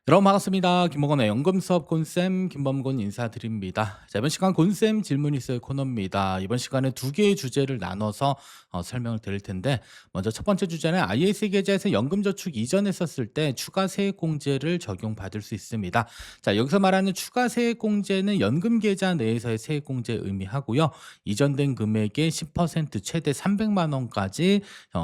여러분 반갑습니다. 김목원의 연금 수업 곤쌤 김범곤 인사드립니다. 자, 이번 시간 곤쌤 질문 있어요 코너입니다. 이번 시간에 두 개의 주제를 나눠서 설명을 드릴 텐데, 먼저 첫 번째 주제는 IS 계좌에서 연금저축 이전했었을 때 추가 세액공제를 적용받을 수 있습니다. 자, 여기서 말하는 추가 세액공제는 연금 계좌 내에서의 세액공제 의미하고요. 이전된 금액의 10% 최대 300만 원까지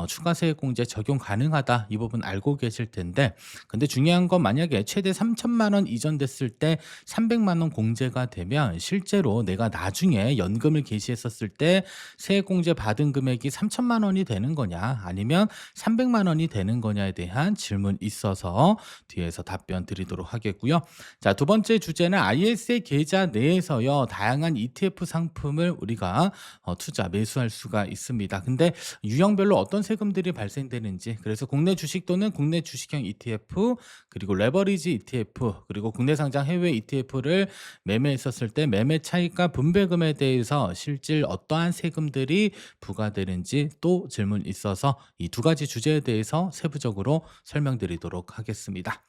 추가 세액공제 적용 가능하다, 이 부분 알고 계실 텐데, 근데 중요한 건 만약에 최대 3천만 원 이전됐을 때 300만 원 공제가 되면 실제로 내가 나중에 연금을 개시했었을 때 세액공제 받은 금액이 3천만 원이 되는 거냐 아니면 300만 원이 되는 거냐에 대한 질문 있어서 뒤에서 답변 드리도록 하겠고요. 자, 두 번째 주제는 ISA 계좌 내에서요 다양한 ETF 상품을 우리가 투자 매수할 수가 있습니다. 근데 유형별로 어떤 세금들이 발생되는지, 그래서 국내 주식 또는 국내 주식형 ETF, 그리고 레버리지 ETF, 그리고 국내 상장 해외 ETF를 매매했었을 때 매매 차익과 분배금에 대해서 실질 어떠한 세금들이 부과되는지 또 질문 있어서 이 두 가지 주제에 대해서 세부적으로 설명드리도록 하겠습니다.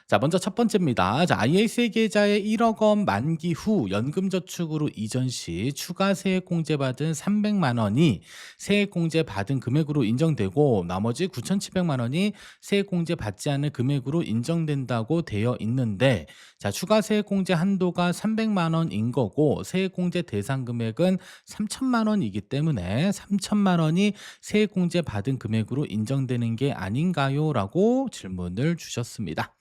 자, 먼저 첫 번째입니다. 자, ISA 계좌에 1억 원 만기 후 연금저축으로 이전 시 추가 세액공제 받은 300만 원이 세액공제 받은 금액으로 인정되고, 나머지 9,700만 원이 세액공제 받지 않은 금액으로 인정된다고 되어 있는데, 자, 추가 세액공제 한도가 300만 원인 거고 세액공제 대상 금액은 3천만 원이기 때문에 3천만 원이 세액공제 받은 금액으로 인정되는 게 아닌가요? 라고 질문을 주셨습니다.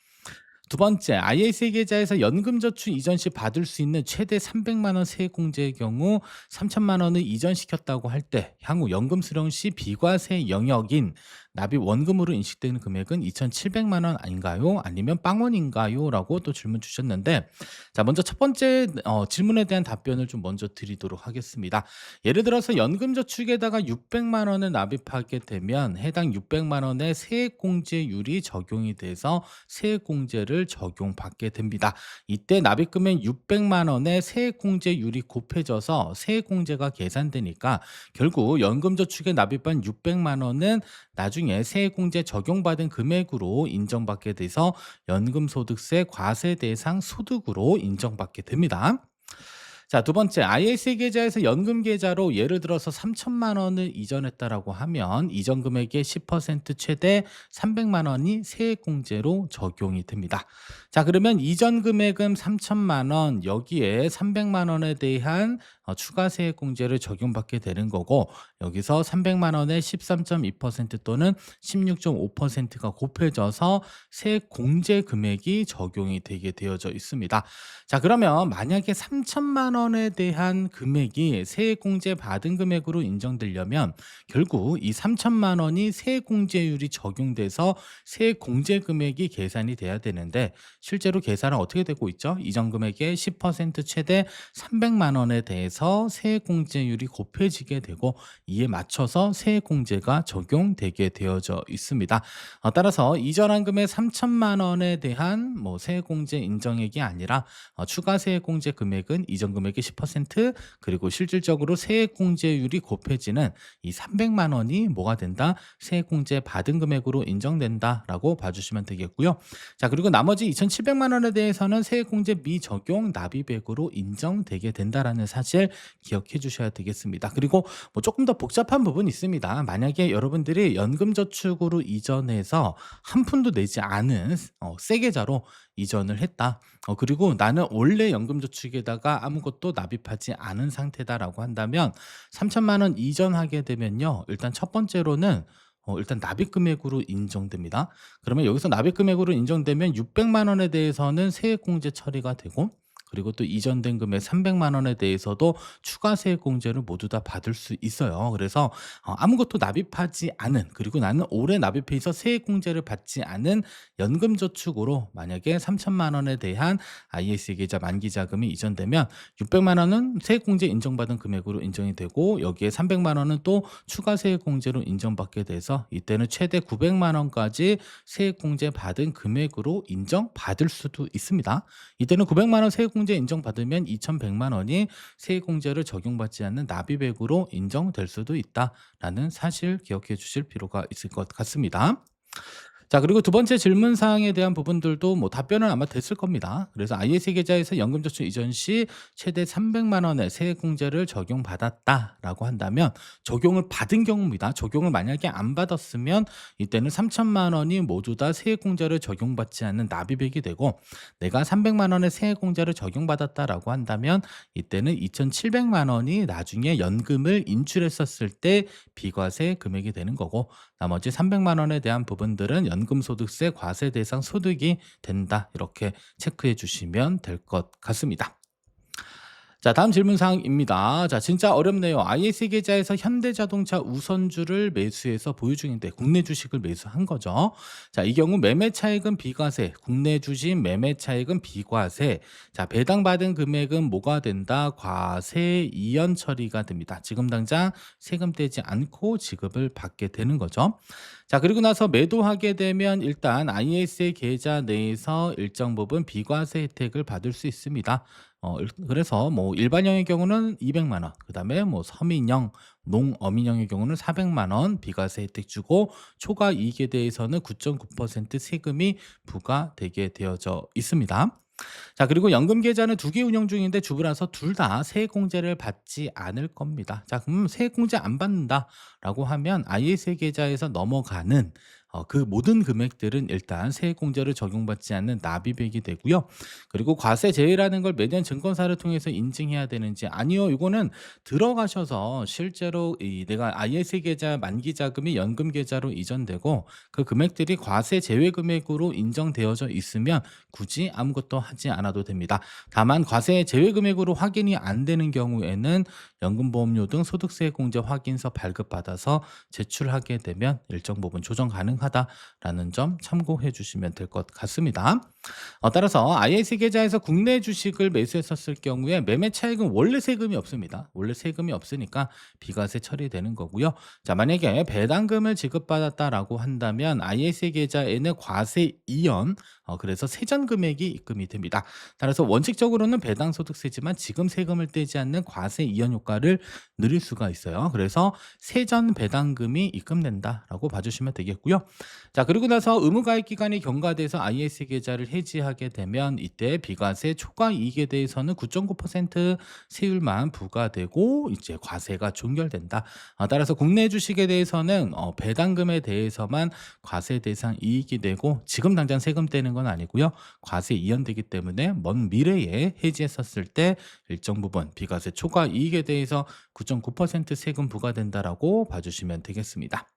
두 번째, ISA 계좌에서 연금저축 이전 시 받을 수 있는 최대 300만 원 세액공제의 경우 3천만 원을 이전시켰다고 할 때 향후 연금 수령 시 비과세 영역인 납입 원금으로 인식되는 금액은 2,700만 원 아닌가요? 아니면 빵원인가요? 라고 또 질문 주셨는데, 자, 먼저 첫 번째 질문에 대한 답변을 좀 먼저 드리도록 하겠습니다. 예를 들어서 연금저축에다가 600만 원을 납입하게 되면 해당 600만 원의 세액공제율이 적용이 돼서 세액공제를 적용받게 됩니다. 이때 납입금액 600만 원의 세액공제율이 곱해져서 세액공제가 계산되니까 결국 연금저축에 납입한 600만 원은 나중에 세액공제 적용받은 금액으로 인정받게 돼서 연금소득세 과세 대상 소득으로 인정받게 됩니다. 자, 두 번째, ISA 계좌에서 연금 계좌로 예를 들어서 3천만 원을 이전했다라고 하면 이전 금액의 10% 최대 300만 원이 세액공제로 적용이 됩니다. 자, 그러면 이전 금액은 3천만 원, 여기에 300만 원에 대한 추가 세액공제를 적용받게 되는 거고, 여기서 300만 원의 13.2% 또는 16.5%가 곱해져서 세액공제 금액이 적용이 되게 되어져 있습니다. 자, 그러면 만약에 3천만 원에 대한 금액이 세액공제 받은 금액으로 인정되려면 결국 이 3천만 원이 세액공제율이 적용돼서 세액공제 금액이 계산이 돼야 되는데, 실제로 계산은 어떻게 되고 있죠? 이전 금액의 10% 최대 300만 원에 대해서 세액공제율이 곱해지게 되고 이에 맞춰서 세액공제가 적용되게 되어져 있습니다. 따라서 이전한 금액 3천만 원에 대한 세액공제 인정액이 아니라 추가 세액공제 금액은 이전 금액의 10%, 그리고 실질적으로 세액공제율이 곱해지는 이 300만 원이 뭐가 된다? 세액공제 받은 금액으로 인정된다라고 봐주시면 되겠고요. 자, 그리고 나머지 2,700만 원에 대해서는 세액공제 미적용 납입액으로 인정되게 된다라는 사실 기억해 주셔야 되겠습니다. 그리고 조금 더 복잡한 부분이 있습니다. 만약에 여러분들이 연금저축으로 이전해서 한 푼도 내지 않은 새 계좌로 이전을 했다. 그리고 나는 원래 연금저축에다가 아무것도 납입하지 않은 상태다라고 한다면 3천만 원 이전하게 되면요. 일단 첫 번째로는 일단 납입 금액으로 인정됩니다. 그러면 여기서 납입 금액으로 인정되면 600만 원에 대해서는 세액공제 처리가 되고, 그리고 또 이전된 금액 300만 원에 대해서도 추가 세액공제를 모두 다 받을 수 있어요. 그래서 아무것도 납입하지 않은, 그리고 나는 올해 납입해 있어 세액공제를 받지 않은 연금저축으로 만약에 3천만 원에 대한 ISA 계좌 만기 자금이 이전되면 600만 원은 세액공제 인정받은 금액으로 인정이 되고, 여기에 300만 원은 또 추가 세액공제로 인정받게 돼서 이때는 최대 900만 원까지 세액공제 받은 금액으로 인정받을 수도 있습니다. 이때는 900만 원 세액공제 인정받으면 2,100만 원이 세액공제를 적용받지 않는 납입액으로 인정될 수도 있다라는 사실 기억해 주실 필요가 있을 것 같습니다. 자, 그리고 두 번째 질문 사항에 대한 부분들도 뭐 답변은 아마 됐을 겁니다. 그래서 IS 계좌에서 연금저축 이전 시 최대 300만 원의 세액공제를 적용받았다라고 한다면, 적용을 받은 경우입니다. 적용을 만약에 안 받았으면 이때는 3천만 원이 모두 다 세액공제를 적용받지 않는 납입액이 되고, 내가 300만 원의 세액공제를 적용받았다라고 한다면 이때는 2,700만 원이 나중에 연금을 인출했었을 때 비과세 금액이 되는 거고, 나머지 300만 원에 대한 부분들은 연금소득세 과세 대상 소득이 된다. 이렇게 체크해 주시면 될 것 같습니다. 자, 다음 질문 사항입니다. 자, 진짜 어렵네요. IS 계좌에서 현대자동차 우선주를 매수해서 보유 중인데 국내 주식을 매수한 거죠. 자, 이 경우 매매 차익은 비과세, 국내 주식 매매 차익은 비과세. 자, 배당받은 금액은 뭐가 된다? 과세 이연 처리가 됩니다. 지금 당장 세금 떼지 않고 지급을 받게 되는 거죠. 자, 그리고 나서 매도하게 되면 일단 IS 계좌 내에서 일정 부분 비과세 혜택을 받을 수 있습니다. 그래서 뭐 일반형의 경우는 200만 원, 그다음에 뭐 서민형, 농어민형의 경우는 400만 원 비과세 혜택 주고, 초과 이익에 대해서는 9.9% 세금이 부과되게 되어져 있습니다. 자, 그리고 연금 계좌는 두 개 운영 중인데 주부라서 둘 다 세액공제를 받지 않을 겁니다. 자, 그럼 세액공제 안 받는다라고 하면 IS 계좌에서 넘어가는 그 모든 금액들은 일단 세액공제를 적용받지 않는 납입액이 되고요. 그리고 과세 제외라는 걸 매년 증권사를 통해서 인증해야 되는지, 아니요, 이거는 들어가셔서 실제로 내가 IS 계좌 만기 자금이 연금 계좌로 이전되고 그 금액들이 과세 제외 금액으로 인정되어져 있으면 굳이 아무것도 하지 않아도 됩니다. 다만 과세 제외 금액으로 확인이 안 되는 경우에는 연금보험료 등 소득세 공제 확인서 발급받아서 제출하게 되면 일정 부분 조정 가능하다라는 점 참고해 주시면 될 것 같습니다. 따라서 IS 계좌에서 국내 주식을 매수했었을 경우에 매매 차익은 원래 세금이 없습니다. 원래 세금이 없으니까 비과세 처리되는 거고요. 자, 만약에 배당금을 지급받았다라고 한다면 IS 계좌에는 과세 이연, 그래서 세전 금액이 입금이 됩니다. 따라서 원칙적으로는 배당 소득세지만 지금 세금을 떼지 않는 과세 이연 효과를 누릴 수가 있어요. 그래서 세전 배당금이 입금된다라고 봐주시면 되겠고요. 자, 그리고 나서 의무가입 기간이 경과돼서 IS 계좌를 해지하게 되면 이때 비과세 초과 이익에 대해서는 9.9% 세율만 부과되고 이제 과세가 종결된다. 따라서 국내 주식에 대해서는 배당금에 대해서만 과세 대상 이익이 되고 지금 당장 세금 떼는 건 아니고요. 과세 이연되기 때문에 먼 미래에 해지했었을 때 일정 부분 비과세 초과 이익에 대해서 9.9% 세금 부과된다라고 봐주시면 되겠습니다.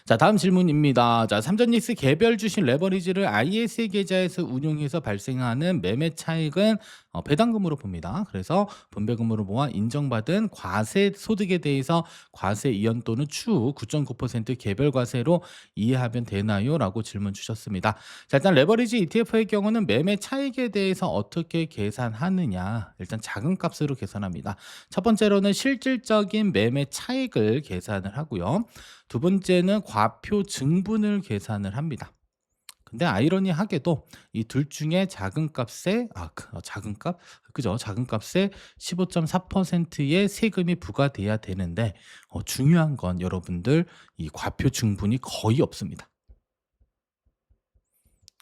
자, 다음 질문입니다. 자, 삼전닉스 개별 주식 레버리지를 IS 계좌에서 운용해서 발생하는 매매 차익은 배당금으로 봅니다. 그래서 분배금으로 모아 인정받은 과세 소득에 대해서 과세 이연 또는 추후 9.9% 개별 과세로 이해하면 되나요? 라고 질문 주셨습니다. 자, 일단 레버리지 ETF의 경우는 매매 차익에 대해서 어떻게 계산하느냐. 일단 자금값으로 계산합니다. 첫 번째로는 실질적인 매매 차익을 계산을 하고요. 두 번째는 과표 증분을 계산을 합니다. 근데 아이러니하게도 이 둘 중에 자금값에 자금값 그죠? 자금값에 15.4%의 세금이 부과돼야 되는데 중요한 건 여러분들 이 과표 증분이 거의 없습니다.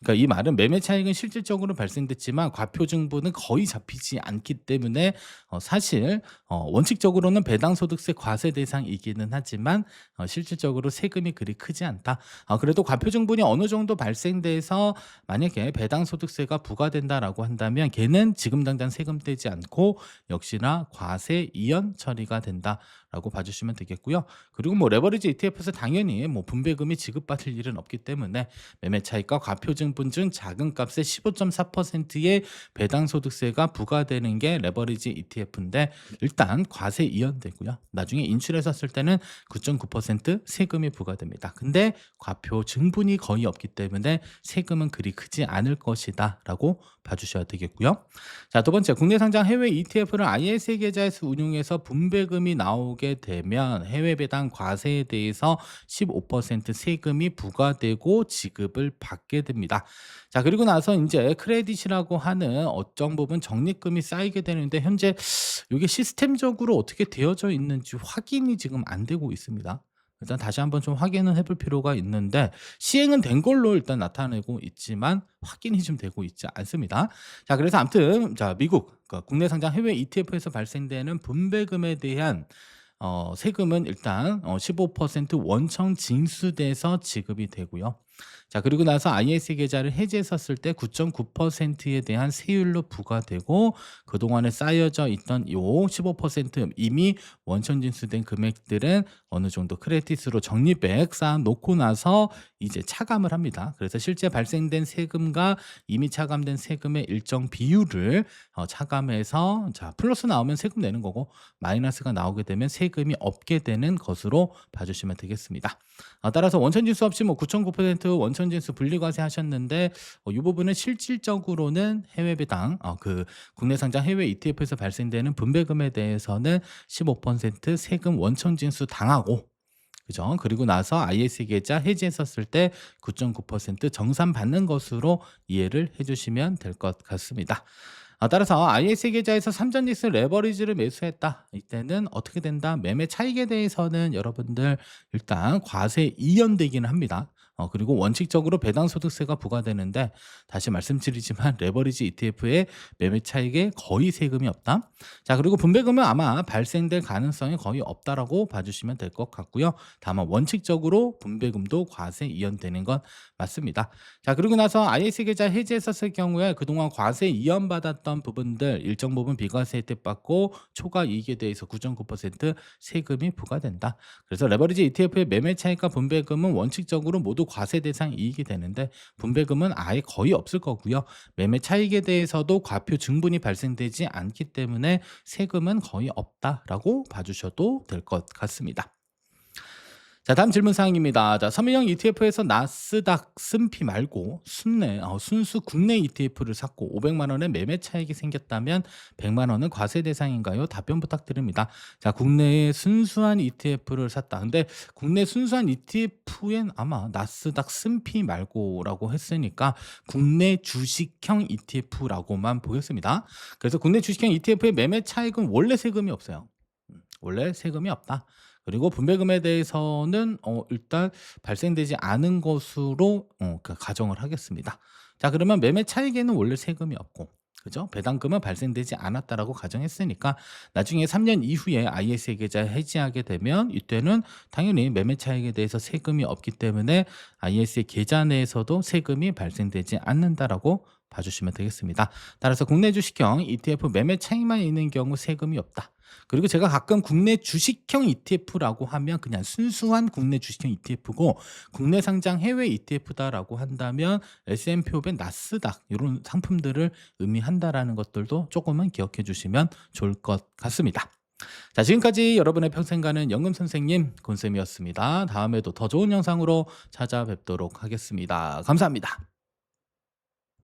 그러니까 이 말은 매매 차익은 실질적으로 발생됐지만 과표 증부는 거의 잡히지 않기 때문에 사실 원칙적으로는 배당소득세 과세 대상이기는 하지만 실질적으로 세금이 그리 크지 않다. 그래도 과표 증분이 어느 정도 발생돼서 만약에 배당소득세가 부과된다라고 한다면 걔는 지금 당장 세금 떼지 않고 역시나 과세 이연 처리가 된다라고 봐주시면 되겠고요. 그리고 뭐 레버리지 ETF에서 당연히 뭐 분배금이 지급받을 일은 없기 때문에 매매 차익과 과표 증분 중 자금값의 15.4%의 배당소득세가 부과되는 게 레버리지 ETF인데 일단 과세 이연되고요. 나중에 인출했었을 때는 9.9% 세금이 부과됩니다. 근데 과표 증분이 거의 없기 때문에 세금은 그리 크지 않을 것이다 라고 봐주셔야 되겠고요. 자, 두 번째, 국내 상장 해외 ETF를 IS 계좌에서 운용해서 분배금이 나오게 되면 해외 배당 과세에 대해서 15% 세금이 부과되고 지급을 받게 됩니다. 자, 그리고 나서 이제 크레딧이라고 하는 어떤 부분 적립금이 쌓이게 되는데 현재 이게 시스템적으로 어떻게 되어져 있는지 확인이 지금 안 되고 있습니다. 일단 다시 한번 좀 확인을 해볼 필요가 있는데 시행은 된 걸로 일단 나타내고 있지만 확인이 좀 되고 있지 않습니다. 자, 그래서 아무튼 자 미국 그러니까 국내 상장 해외 ETF에서 발생되는 분배금에 대한 세금은 일단 15% 원청 징수돼서 지급이 되고요. 자, 그리고 나서 IS 계좌를 해지했었을 때 9.9%에 대한 세율로 부과되고 그동안에 쌓여져 있던 요 15% 이미 원천 징수된 금액들은 어느 정도 크레딧으로 적립액 쌓아 놓고 나서 이제 차감을 합니다. 그래서 실제 발생된 세금과 이미 차감된 세금의 일정 비율을 차감해서 자, 플러스 나오면 세금 내는 거고 마이너스가 나오게 되면 세금이 없게 되는 것으로 봐주시면 되겠습니다. 따라서 원천 징수 없이 뭐 9.9% 원천 징수 분리과세 하셨는데 이 부분은 실질적으로는 해외 배당 그 국내 상장 해외 ETF에서 발생되는 분배금에 대해서는 15% 세금 원천 징수 당하고 그죠? 그리고 나서 IS 계좌 해지했었을 때 9.9% 정산 받는 것으로 이해를 해주시면 될 것 같습니다. 따라서 IS 계좌에서 삼전리스 레버리지를 매수했다. 이때는 어떻게 된다? 매매 차익에 대해서는 여러분들 일단 과세 이연되기는 합니다. 그리고 원칙적으로 배당소득세가 부과되는데 다시 말씀드리지만 레버리지 ETF의 매매 차익에 거의 세금이 없다. 자, 그리고 분배금은 아마 발생될 가능성이 거의 없다라고 봐주시면 될 것 같고요. 다만 원칙적으로 분배금도 과세 이연되는 건 맞습니다. 자, 그리고 나서 IS 계좌 해지했었을 경우에 그동안 과세 이연받았던 부분들 일정 부분 비과세 혜택 받고 초과 이익에 대해서 9.9% 세금이 부과된다. 그래서 레버리지 ETF의 매매 차익과 분배금은 원칙적으로 모두 과세 대상 이익이 되는데 분배금은 아예 거의 없을 거고요. 매매 차익에 대해서도 과표 증분이 발생되지 않기 때문에 세금은 거의 없다라고 봐주셔도 될 것 같습니다. 자, 다음 질문 사항입니다. 자, 서민형 ETF에서 나스닥 쓴피 말고 순수 국내 ETF를 샀고 500만 원의 매매 차익이 생겼다면 100만 원은 과세 대상인가요? 답변 부탁드립니다. 자, 국내에 순수한 ETF를 샀다. 근데 국내 순수한 ETF엔 아마 나스닥 쓴피 말고라고 했으니까 국내 주식형 ETF라고만 보겠습니다. 그래서 국내 주식형 ETF의 매매 차익은 원래 세금이 없어요. 원래 세금이 없다. 그리고 분배금에 대해서는 일단 발생되지 않은 것으로 가정을 하겠습니다. 자, 그러면 매매 차익에는 원래 세금이 없고 그죠? 배당금은 발생되지 않았다라고 가정했으니까 나중에 3년 이후에 IS 계좌 해지하게 되면 이때는 당연히 매매 차익에 대해서 세금이 없기 때문에 IS 계좌 내에서도 세금이 발생되지 않는다라고 봐주시면 되겠습니다. 따라서 국내 주식형 ETF 매매 차익만 있는 경우 세금이 없다. 그리고 제가 가끔 국내 주식형 ETF라고 하면 그냥 순수한 국내 주식형 ETF고 국내 상장 해외 ETF다라고 한다면 S&P 500, 나스닥 이런 상품들을 의미한다라는 것들도 조금은 기억해 주시면 좋을 것 같습니다. 자, 지금까지 여러분의 평생 가는 연금 선생님 곤쌤이었습니다. 다음에도 더 좋은 영상으로 찾아뵙도록 하겠습니다. 감사합니다.